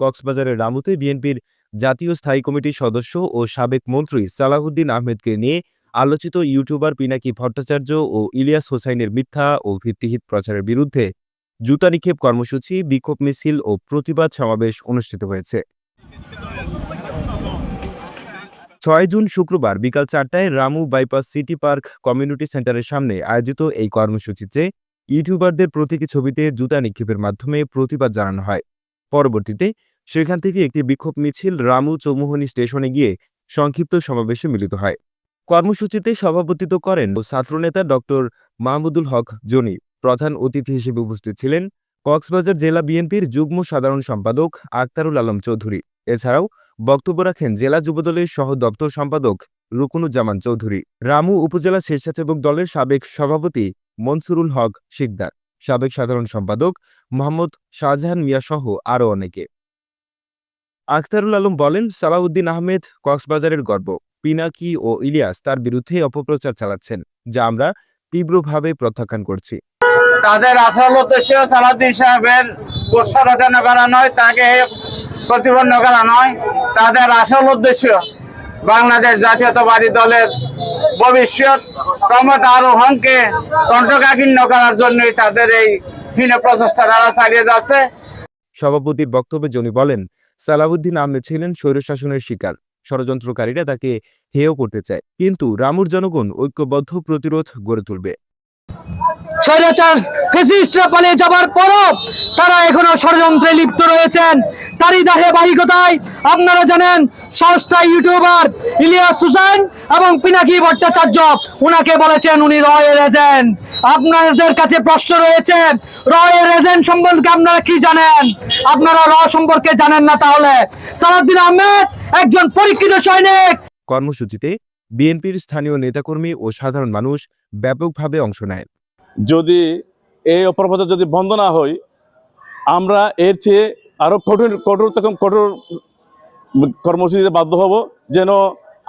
কক্সবাজারের রামুতে বিএনপির জাতীয় স্থায়ী কমিটির সদস্য ও সাবেক মন্ত্রী সালাহুদ্দিন আহমেদকে নিয়ে আলোচিত ইউটিউবার পিনাকি ভট্টাচার্য ও ইলিয়াস হোসাইনের মিথ্যা ও ভিত্তিহীন প্রচারের বিরুদ্ধে জুতা নিক্ষেপ কর্মসূচি, বিক্ষোভ মিছিল ও প্রতিবাদ সমাবেশ অনুষ্ঠিত হয়েছে। ৬ জুন শুক্রবার বিকাল ৪টায় Ramu bypass city park community সেন্টারের সামনে আয়োজিত এই কর্মসূচিতে ইউটিউবারদের প্রতীকী ছবিতে জুতা নিক্ষেপের মাধ্যমে প্রতিবাদ জানানো হয়। পরবর্তীতে সেখান থেকে একটি বিক্ষোভ মিছিল রামু চৌমুহনী স্টেশনে গিয়ে সংক্ষিপ্ত সমাবেশে মিলিত হয়। কর্মসূচিতে সভাপতিত্ব করেন ছাত্রনেতা ডক্টর মাহমুদুল হক জনি। প্রধান অতিথি হিসেবে উপস্থিত ছিলেন কক্সবাজার জেলা বিএনপির যুগ্ম সাধারণ সম্পাদক আক্তারুল আলম চৌধুরী। এছাড়াও বক্তব্য রাখেন জেলা যুবদলের সহ দপ্তর সম্পাদক রুকুনুজ্জামান চৌধুরী, রামু উপজেলা স্বেচ্ছাসেবক দলের সাবেক সভাপতি মনসুরুল হক শিকদার, সাবেক সাধারণ সম্পাদক মোহাম্মদ শাহজাহান মিয়া সহ আরও অনেকে। আখতারুল আলম বলেন, সালাউদ্দিন আহমেদ কক্সবাজারের গর্ব। পিনাকি ও ইলিয়াস তার বিরুদ্ধে অপপ্রচার চালাচ্ছেন, যা আমরা তীব্রভাবে প্রত্যাখ্যান করছি। তাদের আসল উদ্দেশ্য সালাউদ্দিন সাহেবের প্রসারণা করা নয়, তাকে প্রতিপন্ন করা নয়। তাদের আসল উদ্দেশ্য বাংলাদেশ জাতীয়তাবাদী দলের ভবিষ্যৎ ক্ষমতা আরোহণকে কণ্ঠকাকীর্ণ করার জন্যই তাদের এই হীন প্রচেষ্টা তারা চালিয়ে যাচ্ছে। সভাপতির বক্তব্যে জনি বলেন, সালাউদ্দিন আহমেদ ছিলেন স্বৈরশাসনের শিকার। ষড়যন্ত্রকারীরা তাকে হেয় করতে চায়, কিন্তু রামুর জনগণ ঐক্যবদ্ধ প্রতিরোধ গড়ে তুলবে। স্বৈরাচার ফ্যাসিস্টরা পালিয়ে যাবার পরও তারা এখনো ষড়যন্ত্রে লিপ্ত রয়েছেন। তারই ধারাবাহিকতায় আপনারা জানেন সস্তা ইউটিউবার ইলিয়াস হোসেন এবং পিনাকি ভট্টাচার্য উনাকে বলেছেন উনি রয়ের এজেন্ট। আপনাদের কাছে প্রশ্ন রয়েছে, রয়ের এজেন্ট সম্পর্কে আপনারা কি জানেন? আপনারা র সম্পর্কে জানেন না, তাহলে সালাউদ্দিন আহমেদ একজন পরীক্ষিত সৈনিক। কর্মসূচিতে বিএনপির স্থানীয় নেতাকর্মী ও সাধারণ মানুষ ব্যাপকভাবে অংশ নেয়। যদি এই অপপ্রচার যদি বন্ধ না হয়, আমরা এর চেয়ে আরো কঠোর কর্মসূচিতে বাধ্য হব, যেন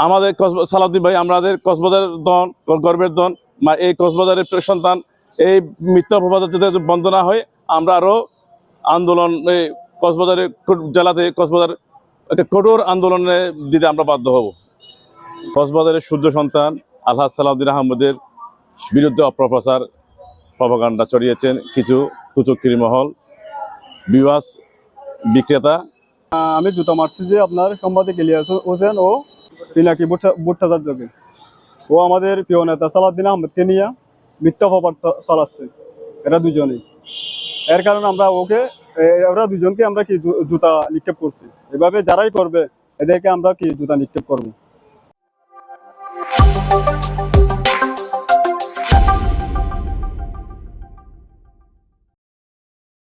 আমাদের সালাউদ্দিন ভাই আমাদের কক্সবাজারের দন, গর্বের দন, এই কক্সবাজারের সন্তান, এই মিথ্যা অপপ্রচার যদি বন্ধ না হয়, আমরা আরো আন্দোলন কক্সবাজারের জেলাতে কক্সবাজার একটা কঠোর আন্দোলনে দিতে আমরা বাধ্য হব। কক্সবাজারের সূর্য সন্তান আলহাজ সালাউদ্দিন আহমেদের বিরুদ্ধে অপপ্রচার প্রপাগান্ডা ছড়িয়েছেন কিছু কুচক্রী মহল, বিবাস বিক্রেতা। আমি জুতা মারছি যে আপনার সাংবাদিক ইলিয়াস হোসেন ও পিনাকি ভট্টাচার্যকে। ও আমাদের প্রিয় নেতা সালাউদ্দিন আহমেদকে নিয়ে মিথ্যা অপপ্রচার চালাচ্ছে, এরা দুজনেই। এর কারণে আমরা ওরা দুজনকে আমরা কি জুতা নিক্ষেপ করছি। এভাবে যারাই করবে এদেরকে আমরা কি জুতা নিক্ষেপ করবো।